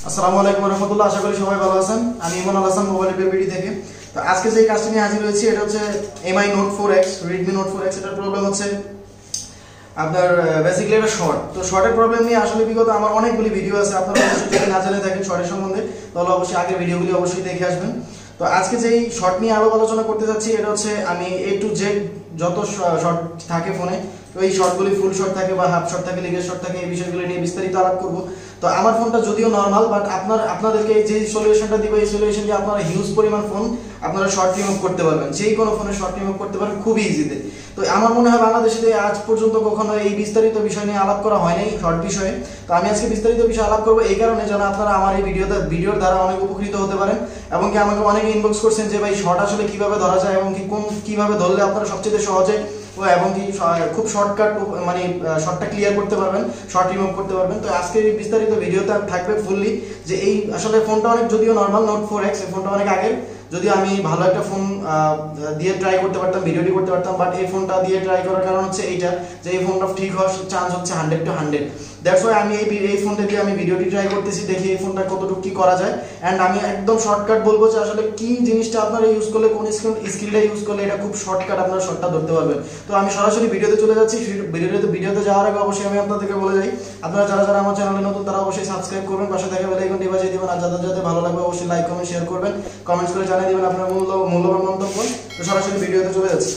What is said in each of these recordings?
আসসালামু আলাইকুম রহমতুল্লাহ, আশা করি সবাই ভালো আছেন। আমি ইমন আলাসান মোবাইল রিপেয়ার থেকে। তো আজকে যে কাজটি নিয়ে হাজির হয়েছি এটা হচ্ছে MI note 4X, Redmi note 4X। এটার প্রবলেম হচ্ছে আপনার বেসিক্যালি এটা শর্ট। তো শর্টের প্রবলেম নিয়ে আসলে বিগত আমার অনেকগুলি ভিডিও আছে, আপনারা অবশ্যই যদি না জেনে থাকেন শর্টের সম্বন্ধে তাহলে অবশ্যই আগের ভিডিওগুলি অবশ্যই দেখে আসবেন। তো আজকে যেই শর্ট নিয়ে আরো আলোচনা করতে যাচ্ছি এটা হচ্ছে আমি A to Z যত শর্ট থাকে ফোনে, তো এই শর্টগুলি ফুল শর্ট থাকে বা হাফ শর্ট থাকে, লিগের শর্ট থাকে, এই বিষয়গুলো নিয়ে বিস্তারিত আলাপ করব। তো আমার ফোনটা যদিও নরমাল, বাট আপনাদেরকে যে সলিউশনটা দিব এই সলিউশন দিয়ে আপনারা হিউজ পরিমাণ ফোন আপনারা শর্ট রিমুভ করতে পারবেন, যেই কোনো ফোনে শর্ট রিমুভ করতে পারবেন খুবই ইজিতে। তো আমার মনে হয় বাংলাদেশে আজ পর্যন্ত কখনো এই বিস্তারিত বিষয় নিয়ে আলাপ করা হয় নাই শর্ট বিষয়ে। তো আমি আজকে বিস্তারিত বিষয় আলাপ করবো এই কারণে যেন আপনারা আমার এই ভিডিওর দ্বারা অনেক উপকৃত হতে পারেন, এবং কি আমাকে অনেকে ইনবক্স করছেন যে ভাই শর্ট আসলে কিভাবে ধরা যায় এবং কিভাবে ধরলে আপনারা সবচেয়ে সহজে এবং কি খুব শর্টকাট মানে শর্টটা ক্লিয়ার করতে পারবেন, শর্ট রিমুভ করতে পারবেন। তো আজকে এই বিস্তারিত ভিডিওটা থাকবে ফুললি যে এই আসলে ফোনটা অনেক যদিও নর্মাল নোট 4X, এই ফোনটা অনেক আগের, যদিও আমি ভালো একটা ফোন দিয়ে ট্রাই করতে পারতাম, ভিডিওটি করতে পারতাম, বাট এই ফোনটা দিয়ে ট্রাই করার কারণ হচ্ছে এইটা যে এই ফোনটা ঠিক হওয়ার চান্স হচ্ছে 100 to 100। দ্যাটস ওয়াই আমি এই ফোনটা দিয়ে আমি ভিডিওটি ট্রাই করতেছি, দেখি এই ফোনটা কতটুকু কি করা যায়। অ্যান্ড আমি একদম শর্টকাট বলবো যে আসলে কি জিনিসটা আপনারা ইউজ করলে, কোন স্কিলটা ইউজ করলে এটা খুব শর্টকাট আপনারা শর্টটা ধরতে পারবেন। তো আমি সরাসরি ভিডিওতে চলে যাচ্ছি। ভিডিওতে যাওয়ার আগে অবশ্যই আমি আপনাদেরকে বলে যাই, আপনারা যারা আমার চ্যানেলে নতুন তারা অবশ্যই সাবস্ক্রাইব করবেন, পাশে থাকা বেল আইকনটি বাজিয়ে দিবেন, আর যাদের ভালো লাগবে অবশ্যই লাইক কমেন্ট শেয়ার করবেন, কমেন্টস করে জানিয়ে দিবেন আপনার মূল্যবান মন্তব্য। তো সরাসরি ভিডিওতে চলে যাচ্ছি।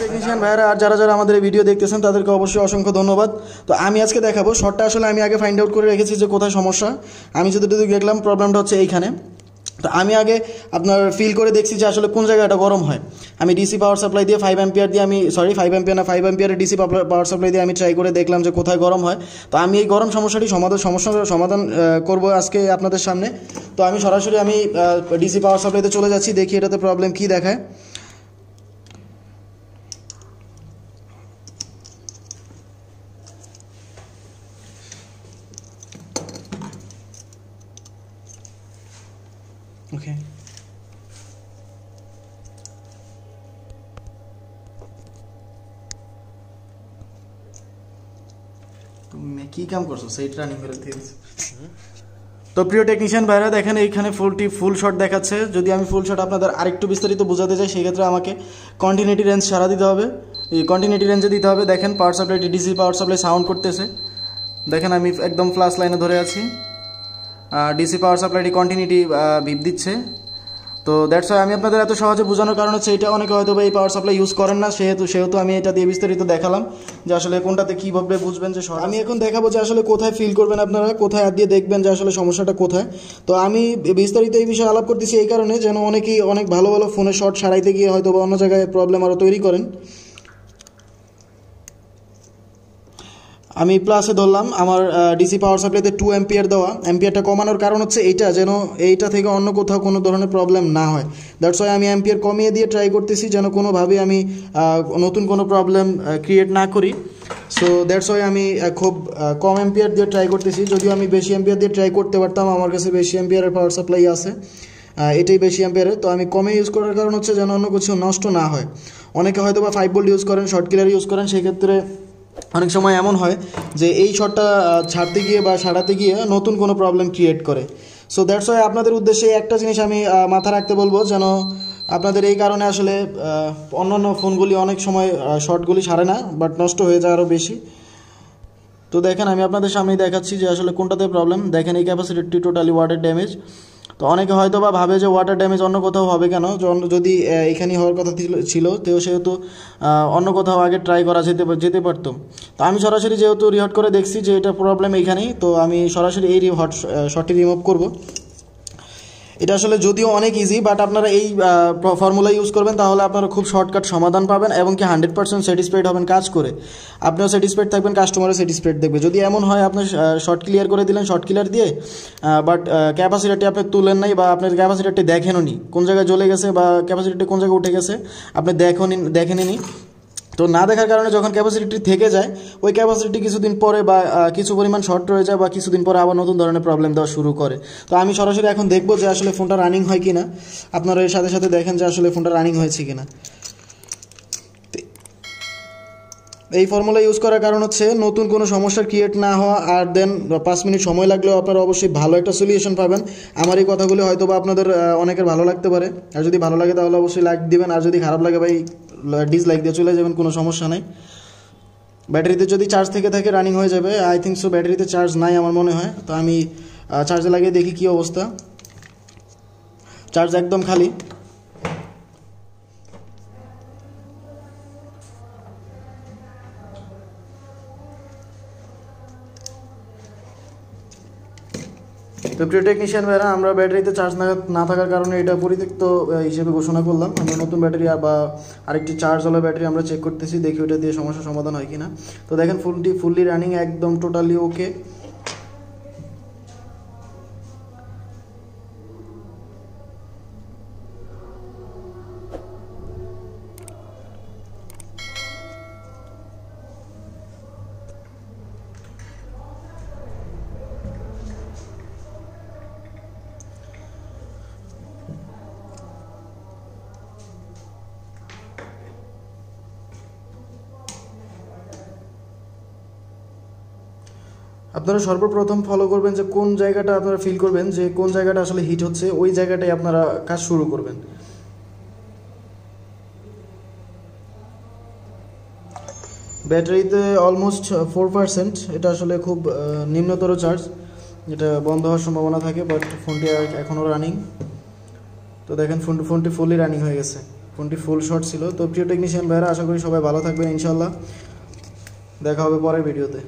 টেকনিশিয়ান ভাইরা আর যারা আমাদের এই ভিডিও দেখতেছেন তাদেরকে অবশ্যই অসংখ্য ধন্যবাদ। তো আমি আজকে দেখাবো শর্টটা আসলে আমি আগে ফাইন্ড আউট করে রেখেছি যে কোথায় সমস্যা। আমি যতটুকু দেখলাম প্রবলেমটা হচ্ছে এইখানে। তো আমি আগে আপনার ফিল করে দেখছি যে আসলে কোন জায়গাটা গরম হয়। আমি ডিসি পাওয়ার সাপ্লাই দিয়ে 5 অ্যাম্পিয়ার দিয়ে5 অ্যাম্পিয়ারের ডিসি পাওয়ার সাপ্লাই দিয়ে আমি ট্রাই করে দেখলাম যে কোথায় গরম হয়। তো আমি এই গরম সমস্যার সমাধান করব আজকে আপনাদের সামনে। তো আমি সরাসরি ডিসি পাওয়ার সাপ্লাইতে চলে যাচ্ছি, দেখি এটাতে প্রবলেম কী দেখায়। ওকে, তুমি কি কাম করছো সেইটা রানিং করে দিয়েছি। তো প্রিয় টেকনিশিয়ান ভাইরা দেখেন এইখানে ফুল শট দেখাচ্ছে। যদি আমি ফুল শট আপনাদের আরেকটু বিস্তারিত বোঝাতে চাই সেক্ষেত্রে আমাকে কন্টিনিউটি রেঞ্জ সারা দিতে হবে, এই কন্টিনিউটি রেঞ্জে দিতে হবে। দেখেন পাওয়ার সাপ্লাইটি ডিসি পাওয়ার সাপ্লাই সাউন্ড করতেছে, দেখেন আমি একদম ফ্লাশ লাইনে ধরে আছি, ডিসি পাওয়ার সাপ্লাইটি কন্টিনিউটি ভিপ দিচ্ছে। তো দ্যাটস ওয়াই আমি আপনাদের এত সহজে বোঝানোর কারণ হচ্ছে এটা অনেকে হয়তো এই পাওয়ার সাপ্লাই ইউজ করেন না, সেহেতু আমি এটা দিয়ে বিস্তারিত দেখালাম যে আসলে কোনটাতে কীভাবে বুঝবেন যে আমি এখন দেখাবো যে আসলে কোথায় ফিল করবেন আপনারা, কোথায় হাত দিয়ে দেখবেন যে আসলে সমস্যাটা কোথায়। তো আমি বিস্তারিত এই বিষয়ে আলাপ করতেছি এই কারণে যেন অনেকেই অনেক ভালো ফোনে শর্ট সারাইতে গিয়ে হয়তো বা অন্য জায়গায় প্রবলেম আরও তৈরি করেন। আমি প্লাসে ধরলাম, আমার ডিসি পাওয়ার সাপ্লাইতে 2 অ্যাম্পিয়ার দেওয়া। অ্যাম্পিয়ারটা কমানোর কারণ হচ্ছে এইটা যেন এইটা থেকে অন্য কোথাও কোনো ধরনের প্রবলেম না হয়। দ্যাটস ওয়াই আমি অ্যাম্পিয়ার কমিয়ে দিয়ে ট্রাই করতেছি যেন কোনোভাবে আমি নতুন কোনো প্রবলেম ক্রিয়েট না করি। সো দ্যাটস ওয়াই আমি খুব কম অ্যাম্পিয়ার দিয়ে ট্রাই করতেছি। যদিও আমি বেশি অ্যাম্পিয়ার দিয়ে ট্রাই করতে পারতাম, আমার কাছে বেশি অ্যাম্পিয়ারের পাওয়ার সাপ্লাই আছে, এটাই বেশি অ্যাম্পিয়ারের। তো আমি কমে ইউজ করার কারণ হচ্ছে যেন অন্য কিছু নষ্ট না হয়। অনেকে হয়তো বা 5 ভোল্ট ইউজ করেন, শর্ট কিলার ইউজ করেন, সেক্ষেত্রে অনেক সময় এমন হয় যে এই শটটা ছাড়তে গিয়ে বা সারাতে গিয়ে নতুন কোনো প্রবলেম ক্রিয়েট করে। সো দ্যাটস ওয়াই আপনাদের উদ্দেশ্যে একটা জিনিস আমি মাথা রাখতে বলবো যেন আপনাদের এই কারণে আসলে অন্যান্য ফোনগুলি অনেক সময় শর্টগুলি সারে না, বাট নষ্ট হয়ে যায় আরও বেশি। তো দেখেন আমি আপনাদের সামনেই দেখাচ্ছি যে আসলে কোনটাতে প্রবলেম। দেখেন এই ক্যাপাসিটরটি টোটালি ওয়াটার ড্যামেজ। তো অনেকে হয়তো বা ভাবে যে ওয়াটার ড্যামেজ অন্য কোথাও হবে কেন, যদি এখানে হওয়ার কথা ছিল তো সেহেতু অন্য কোথাও আগে ট্রাই করা যেতে পারতো। তো আমি সরাসরি যেহেতু রিহট করে দেখছি যে এটা প্রবলেম এইখানেই, তো আমি সরাসরি এই শর্টটি রিমুভ করব। এটা আসলে যদিও অনেক ইজি, বাট আপনারা এই ফর্মুলা ইউজ করবেন তাহলে আপনারা খুব শর্টকাট সমাধান পাবেন এবং কি 100% স্যাটিসফাইড হবেন কাজ করে। আপনিও স্যাটিসফাইড থাকবেন, কাস্টমারও স্যাটিসফাইড দেখবে। যদি এমন হয় আপনার শর্ট ক্লিয়ার করে দিলেন শর্ট ক্লিয়ার দিয়ে, বাট ক্যাপাসিটারটি আপনি তুলেন নাই বা আপনার ক্যাপাসিটারটি দেখেনও নি কোন জায়গায় জ্বলে গেছে বা ক্যাপাসিটারটি কোন জায়গায় উঠে গেছে আপনি দেখেননি। তো না দেখার কারণে যখন ক্যাপাসিটি থেকে যায় ওই ক্যাপাসিটি কিছুদিন পরে বা কিছু পরিমাণ শর্ট রয়ে যায় বা কিছুদিন পরে আবার নতুন ধরনের প্রবলেম দেওয়া শুরু করে। তো আমি সরাসরি এখন দেখবো যে আসলে ফোনটা রানিং হয় কি না, আপনারা এর সাথে সাথে দেখেন যে আসলে ফোনটা রানিং হয়েছে কি না। এই ফর্মুলা ইউজ করার কারণ হচ্ছে নতুন কোনো সমস্যা ক্রিয়েট না হওয়া, আর দেন 5 মিনিট সময় লাগলেও আপনারা অবশ্যই ভালো একটা সলিউশন পাবেন। আমার এই কথাগুলি হয়তো বা আপনাদের অনেকের ভালো লাগতে পারে, আর যদি ভালো লাগে তাহলে অবশ্যই লাইক দিবেন, আর যদি খারাপ লাগে ভাই ডিসলাইক দিয়ে চলে যাবেন, কোনো সমস্যা নেই। ব্যাটারিতে যদি চার্জ থেকে থাকে রানিং হয়ে যাবে। আই থিঙ্ক সো ব্যাটারিতে চার্জ নাই আমার মনে হয়, তো আমি চার্জে লাগিয়ে দেখি কী অবস্থা। চার্জ একদম খালি। তো প্রিয় টেকনিশিয়ান ভাইরা, আমরা ব্যাটারিতে চার্জ না থাকার কারণে এটা পরিত্যক্ত হিসেবে ঘোষণা করলাম। আমরা নতুন ব্যাটারি বা আরেকটি চার্জওয়ালা ব্যাটারি আমরা চেক করতেছি, দেখি ওটা দিয়ে সমস্যার সমাধান হয় কিনা। তো দেখেন ফুললি রানিং, একদম টোটালি ওকে। আপনারা সর্বপ্রথম ফলো করবেন যে কোন জায়গাটা আপনারা ফিল করবেন যে কোন জায়গাটা আসলে হিট হচ্ছে, ওই জায়গাটাই আপনারা কাজ শুরু করবেন। ব্যাটারিতে অলমোস্ট 4%, এটা আসলে খুব নিম্নতর চার্জ, এটা বন্ধ হওয়ার সম্ভাবনা থাকে, বাট ফোনটি এখনও রানিং। তো দেখেন ফোনটি ফুললি রানিং হয়ে গেছে, ফোনটি ফুল শর্ট ছিল। তো প্রিয় টেকনিশিয়ান ভাইরা, আশা করি সবাই ভালো থাকবেন ইনশাল্লাহ। দেখা হবে পরের ভিডিওতে।